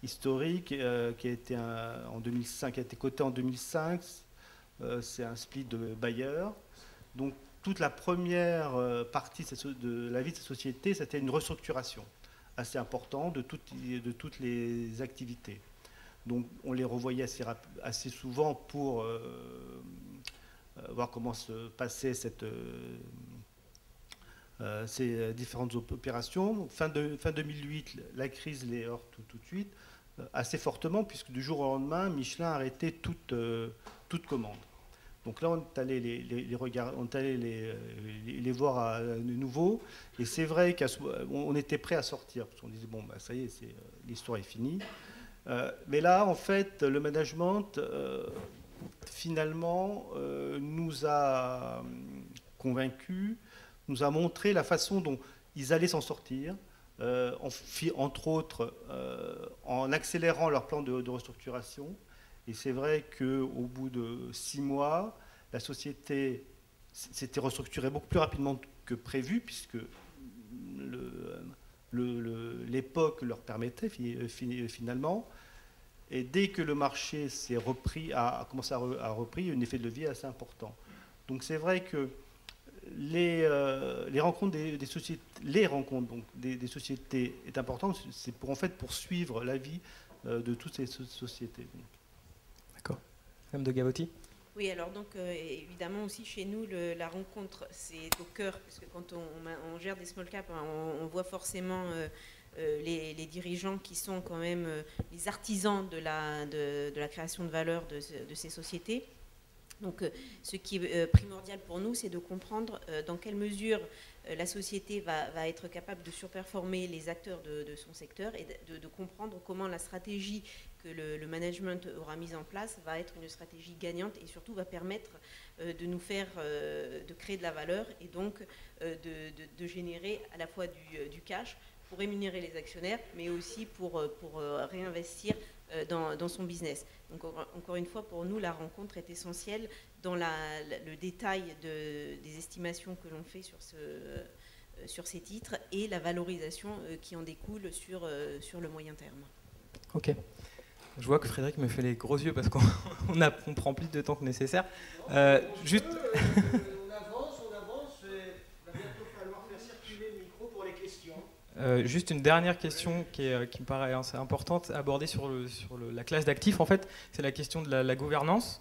historique qui a été en 2005, qui a été coté en 2005. C'est un split de Bayer. Donc toute la première partie de la vie de cette société, c'était une restructuration assez importante de toutes les activités. Donc on les revoyait assez souvent pour voir comment se passaient ces différentes opérations. Fin 2008, la crise les heurte tout de suite, assez fortement, puisque du jour au lendemain, Michelin a arrêté toute commande. Donc là, on est allé les voir de nouveau, et c'est vrai qu'on était prêt à sortir, parce qu'on disait, bon, bah, ça y est, l'histoire est finie. Mais là, en fait, le management, finalement, nous a convaincus, nous a montré la façon dont ils allaient s'en sortir, entre autres en accélérant leur plan de restructuration. Et c'est vrai qu'au bout de 6 mois, la société s'était restructurée beaucoup plus rapidement que prévu, puisque l'époque leur permettait finalement. Et dès que le marché a commencé à repris, il y a eu un effet de levier assez important. Donc c'est vrai que les rencontres des sociétés est importante. C'est pour suivre la vie de toutes ces sociétés. D'accord. Madame de Gavotti. Oui, alors donc évidemment aussi chez nous, la rencontre c'est au cœur, parce que quand on gère des small caps, on voit forcément les dirigeants qui sont quand même les artisans de la création de valeur de ces sociétés. Donc ce qui est primordial pour nous, c'est de comprendre dans quelle mesure la société va être capable de surperformer les acteurs de son secteur, et de comprendre comment la stratégie que le management aura mise en place va être une stratégie gagnante, et surtout va permettre de nous faire, de créer de la valeur, et donc de générer à la fois du cash pour rémunérer les actionnaires, mais aussi pour réinvestir dans son business. Donc encore une fois, pour nous, la rencontre est essentielle dans le détail des estimations que l'on fait sur ces titres, et la valorisation qui en découle sur le moyen terme. Ok. Je vois que Frédéric me fait les gros yeux parce qu'on prend plus de temps que nécessaire. Juste... on avance, il va bientôt falloir faire circuler le micro pour les questions. Juste une dernière question qui me paraît assez importante, abordée sur la classe d'actifs, en fait, c'est la question de la gouvernance,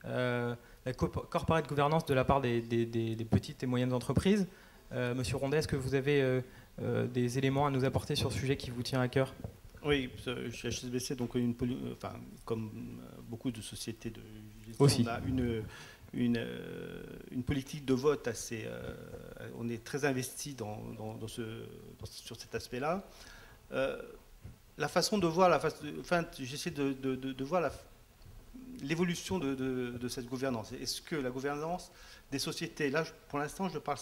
la corporate gouvernance de la part des petites et moyennes entreprises. Monsieur Rondet, est-ce que vous avez des éléments à nous apporter sur ce sujet qui vous tient à cœur ? Oui, chez HSBC, donc comme beaucoup de sociétés de gestion, aussi. On a une politique de vote assez. On est très investi sur cet aspect-là. La façon de voir, j'essaie de voir l'évolution de cette gouvernance. Est-ce que la gouvernance des sociétés, là pour l'instant je parle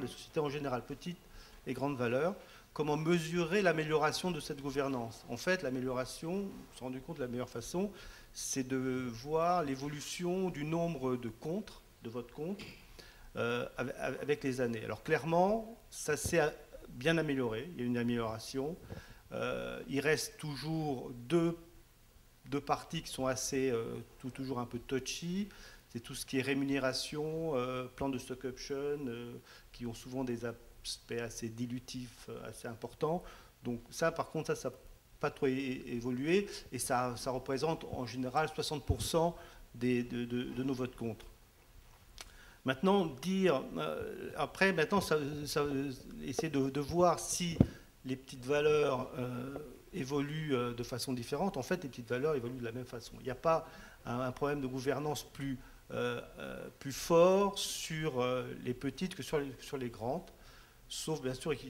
des sociétés en général, petites et grandes valeurs, comment mesurer l'amélioration de cette gouvernance? En fait, l'amélioration, on s'est rendu compte de la meilleure façon, c'est de voir l'évolution du nombre de votes contre, avec les années. Alors clairement, ça s'est bien amélioré, il y a une amélioration. Il reste toujours deux parties qui sont toujours un peu touchy. C'est tout ce qui est rémunération, plan de stock option, qui ont souvent des aspect assez dilutif, assez important. Donc ça, par contre, ça n'a pas trop évolué, et ça représente en général 60% de nos votes contre. Maintenant, essayer de voir si les petites valeurs évoluent de façon différente. En fait, les petites valeurs évoluent de la même façon. Il n'y a pas un problème de gouvernance plus fort sur les petites que sur les grandes. Sauf bien sûr que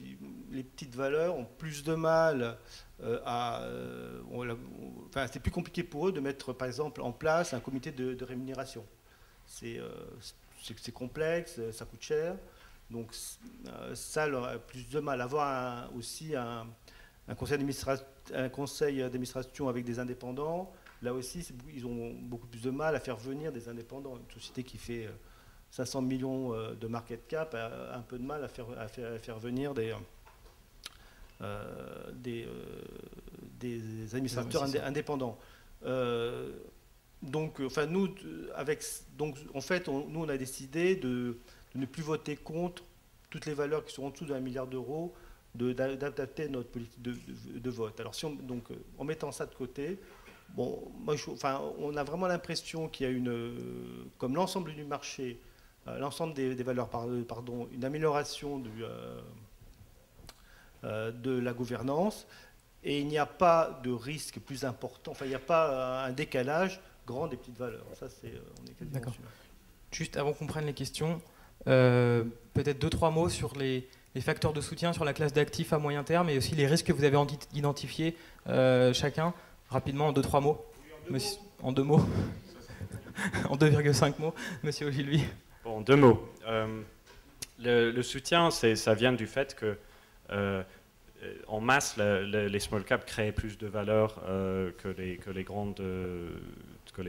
les petites valeurs ont plus de mal c'est plus compliqué pour eux de mettre par exemple en place un comité de rémunération. C'est complexe, ça coûte cher, donc ça leur a plus de mal. Avoir aussi un conseil d'administration avec des indépendants, là aussi ils ont beaucoup plus de mal à faire venir des indépendants. Une société qui fait 500 millions de market cap a un peu de mal à faire venir des administrateurs indépendants. Donc, en fait, nous, on a décidé de ne plus voter contre toutes les valeurs qui sont en dessous d'1 milliard d'euros, d'adapter notre politique de vote. Alors, en mettant ça de côté, bon, on a vraiment l'impression qu'il y a comme l'ensemble du marché, l'ensemble des valeurs, une amélioration de la gouvernance, et il n'y a pas de risque plus important, il n'y a pas un décalage grand des petites valeurs. Ça, on est quasiment sûr. Juste avant qu'on prenne les questions, peut-être 2-3 mots sur les facteurs de soutien sur la classe d'actifs à moyen terme et aussi les risques que vous avez identifiés chacun, rapidement en 2-3 mots. En 2 mots. En 2,5 mots, monsieur Ogilvy. Bon, en 2 mots. Le soutien, ça vient du fait que en masse, les small caps créent plus de valeur que les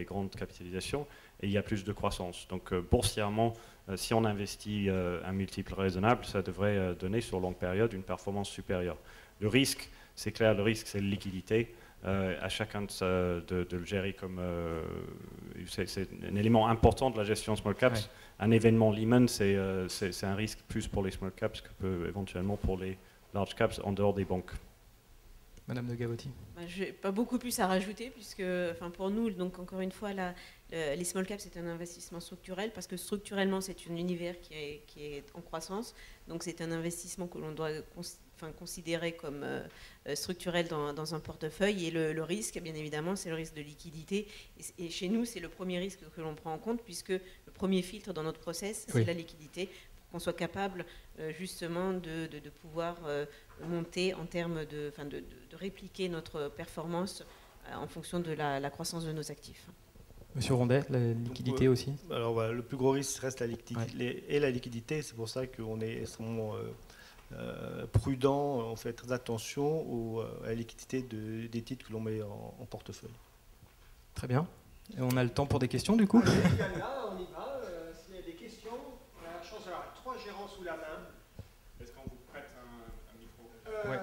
grandes capitalisations, et il y a plus de croissance. Donc boursièrement, si on investit un multiple raisonnable, ça devrait donner sur longue période une performance supérieure. Le risque, c'est clair, le risque c'est la liquidité. À chacun de le gérer comme... c'est un élément important de la gestion small caps. Ouais. Un événement Lehman, c'est un risque plus pour les small caps que éventuellement pour les large caps en dehors des banques. Madame de Gavotti. Je n'ai pas beaucoup plus à rajouter, puisque pour nous, donc encore une fois, les small caps, c'est un investissement structurel, parce que structurellement, c'est un univers qui est en croissance. Donc c'est un investissement que l'on doit considérer comme structurel dans un portefeuille. Et le risque, bien évidemment, c'est le risque de liquidité. Et chez nous, c'est le premier risque que l'on prend en compte, puisque le premier filtre dans notre process, c'est la liquidité, pour qu'on soit capable justement de pouvoir monter en termes de répliquer notre performance en fonction de la croissance de nos actifs. Monsieur Rondet, la liquidité aussi. Alors le plus gros risque reste la liquidité et la liquidité. C'est pour ça qu'on est extrêmement prudent, on fait très attention à la liquidité des titres que l'on met en portefeuille. Très bien. Et on a le temps pour des questions du coup. Allez, là, on y va. S'il y a des questions, on a la chance d'avoir 3 gérants sous la main. Est-ce qu'on vous prête un micro? Ouais.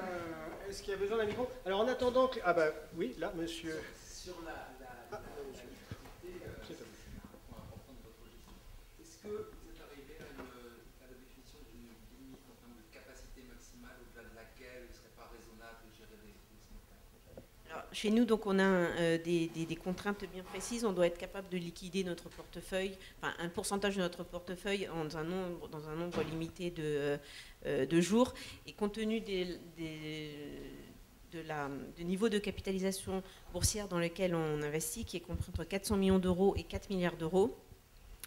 Est-ce qu'il y a besoin d'un micro? Alors en attendant que... Ah bah oui, là, monsieur. Sur la liquidité, c'est un point important de votre logistique. Est-ce que vous êtes arrivé à la définition d'une limite en termes de capacité maximale au-delà de laquelle il ne serait pas raisonnable de gérer les small caps? Alors, chez nous, donc, on a des contraintes bien précises. On doit être capable de liquider notre portefeuille, un pourcentage de notre portefeuille dans un nombre limité de jours. Et compte tenu du niveau de capitalisation boursière dans lequel on investit, qui est compris entre 400 millions d'euros et 4 milliards d'euros,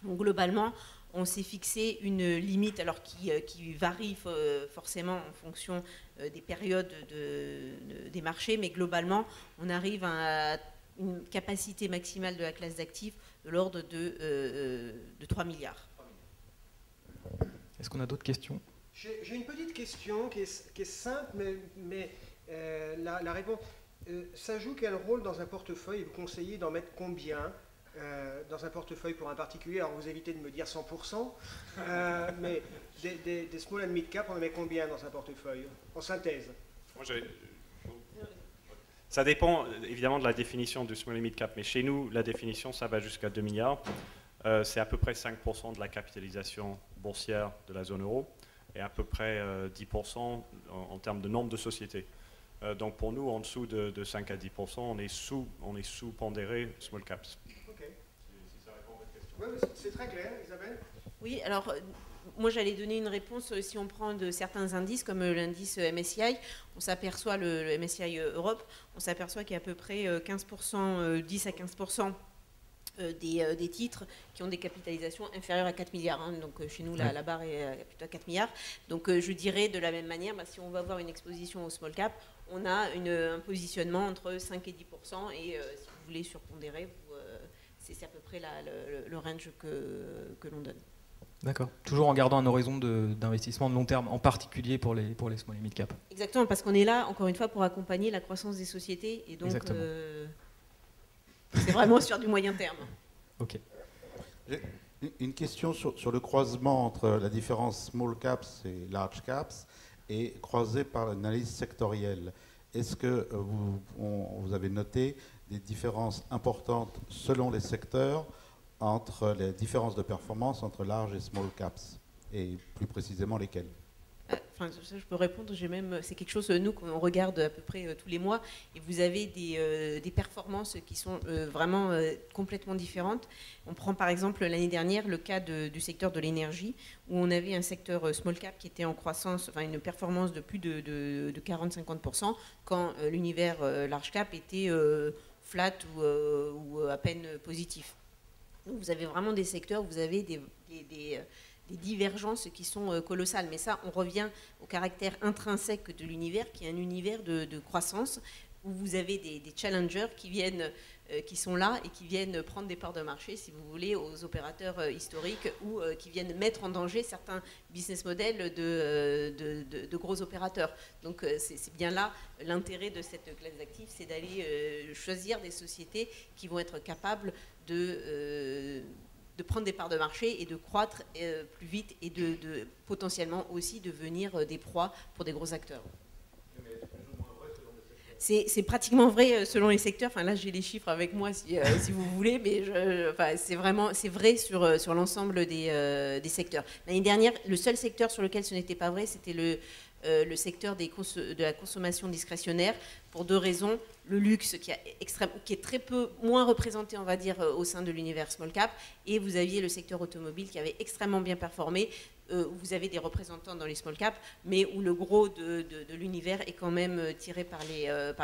donc, globalement, on s'est fixé une limite, alors qui varie forcément en fonction des périodes des marchés, mais globalement, on arrive à une capacité maximale de la classe d'actifs de l'ordre de 3 milliards. Est-ce qu'on a d'autres questions? J'ai une petite question qui est simple, mais la réponse... ça joue quel rôle dans un portefeuille? Vous conseillez d'en mettre combien dans un portefeuille pour un particulier? Alors vous évitez de me dire 100%, mais des small and mid cap, on en met combien dans un portefeuille? En synthèse. Ça dépend évidemment de la définition du small and mid cap, mais chez nous, la définition, ça va jusqu'à 2 milliards. C'est à peu près 5% de la capitalisation boursière de la zone euro et à peu près 10% en termes de nombre de sociétés. Donc pour nous, en dessous de 5 à 10%, on est sous-pondéré small caps. Si ça répond à votre question. Oui, c'est très clair, Isabelle. Oui, alors moi j'allais donner une réponse. Si on prend de certains indices comme l'indice MSCI, on s'aperçoit, le MSCI Europe, on s'aperçoit qu'il y a à peu près 15%, 10 à 15% des titres qui ont des capitalisations inférieures à 4 milliards. Hein. Donc chez nous, la barre est plutôt à 4 milliards. Donc je dirais de la même manière, si on va avoir une exposition au small cap, on a un positionnement entre 5 et 10%. Et si vous voulez surpondérer, c'est à peu près le range que l'on donne. D'accord. Toujours en gardant un horizon d'investissement de long terme, en particulier pour les small et mid cap. Exactement, parce qu'on est là, encore une fois, pour accompagner la croissance des sociétés. Et donc, c'est vraiment sur du moyen terme. Ok. Une question sur le croisement entre la différence small caps et large caps. et croisé par l'analyse sectorielle. Est-ce que vous avez noté des différences importantes selon les secteurs entre les différences de performance entre large et small caps, et plus précisément lesquelles? Enfin, ça, je peux répondre. C'est quelque chose, nous, qu'on regarde à peu près tous les mois. Et vous avez des performances qui sont vraiment complètement différentes. On prend par exemple l'année dernière le cas du secteur de l'énergie, où on avait un secteur small cap qui était en croissance, enfin une performance de plus de 40-50%, quand l'univers large cap était flat ou à peine positif. Donc vous avez vraiment des secteurs où vous avez des divergences qui sont colossales. Mais ça, on revient au caractère intrinsèque de l'univers, qui est un univers de croissance, où vous avez des challengers qui sont là et qui viennent prendre des parts de marché, si vous voulez, aux opérateurs historiques, ou qui viennent mettre en danger certains business models de gros opérateurs. Donc c'est bien là l'intérêt de cette classe d'actifs, c'est d'aller choisir des sociétés qui vont être capables de prendre des parts de marché et de croître plus vite et de potentiellement aussi devenir des proies pour des gros acteurs. C'est pratiquement vrai selon les secteurs. Enfin, là, j'ai les chiffres avec moi si vous voulez, mais c'est vrai sur l'ensemble des secteurs. L'année dernière, le seul secteur sur lequel ce n'était pas vrai, c'était le secteur de la consommation discrétionnaire, pour deux raisons. Le luxe qui est très peu moins représenté, on va dire, au sein de l'univers small cap, et vous aviez le secteur automobile qui avait extrêmement bien performé. Vous avez des représentants dans les small cap, mais où le gros de l'univers est quand même tiré par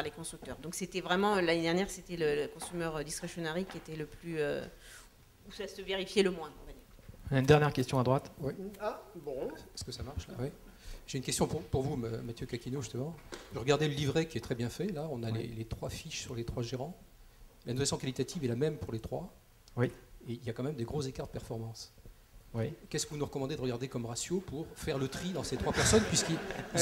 les constructeurs. Donc c'était vraiment, l'année dernière, c'était le consumer discretionary qui était le plus, où ça se vérifiait le moins, on va dire. Une dernière question à droite. Oui. Ah, bon. Est-ce que ça marche là? Oui. J'ai une question pour vous, Mathieu Caquino, justement. Je regardais le livret qui est très bien fait. Là, on a les trois fiches sur les trois gérants. La notation qualitative est la même pour les trois. Oui. Et il y a quand même des gros écarts de performance. Oui. Qu'est-ce que vous nous recommandez de regarder comme ratio pour faire le tri dans ces trois personnes, puisqu'ils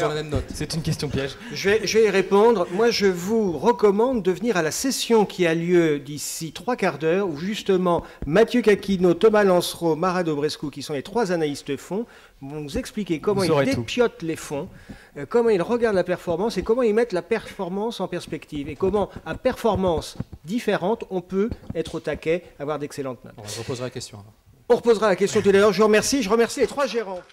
ont la même note? C'est une question piège. Je vais y répondre. Moi, je vous recommande de venir à la session qui a lieu d'ici 3/4 d'heure, où justement Mathieu Caquino, Thomas Lancereau, Mara Dobrescu, qui sont les trois analystes fonds, vont nous expliquer comment ils dépiotent les fonds, comment ils regardent la performance et comment ils mettent la performance en perspective, et comment, à performance différente, on peut être au taquet, avoir d'excellentes notes. Bon, je reposerai la question. Alors. On reposera la question tout à l'heure. Je remercie les trois gérants.